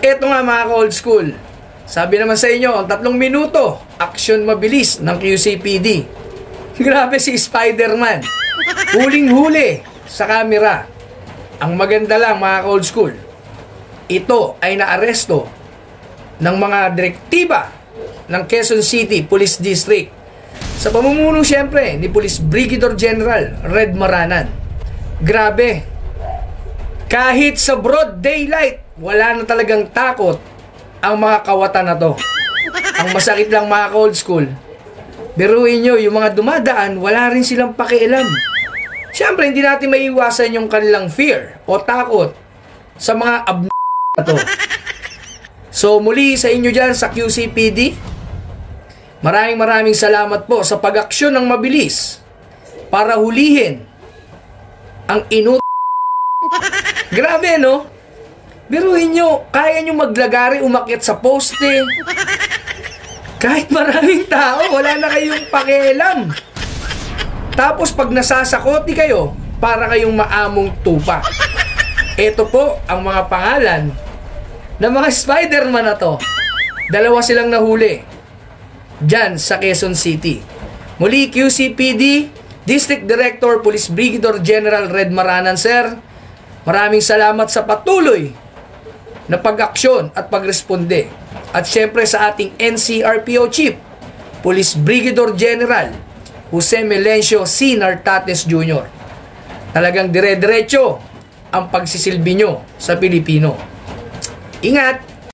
Ito nga mga ka-old school, sabi naman sa inyo, ang 3 minuto, aksyon mabilis ng QCPD. Grabe si Spider-Man, huling-huli sa camera. Ang maganda lang mga ka-old school, ito ay naaresto ng mga direktiba ng Quezon City Police District sa pamumuno siyempre ni Police Brigadier General Red Maranan. Grabe, kahit sa broad daylight, wala na talagang takot ang mga kawatan na to. Ang masakit lang mga ka-old school, biruin nyo, yung mga dumadaan, wala rin silang pakialam. Siyempre, hindi natin maiiwasan yung kanilang fear o takot sa mga na to. So, muli sa inyo dyan sa QCPD, maraming salamat po sa pag-aksyon ng mabilis para hulihin ang Grabe, no? Biruin nyo, kaya nyo maglagari, umakyat sa poste. Kahit maraming tao, wala na kayong pakialam. Tapos pag nasasakoti kayo, para kayong maamong tupa. Ito po ang mga pangalan ng mga Spider-Man na to. 2 silang nahuli dyan sa Quezon City. Muli, QCPD, District Director, Police Brigadier General Red Maranan, sir. Maraming salamat sa patuloy na pag-aksyon at pagresponde. At syempre sa ating NCRPO Chief, Police Brigadier General Jose Melencio C. Nartates Jr. Talagang dire-diretso ang pagsisilbi nyo sa Pilipino. Ingat!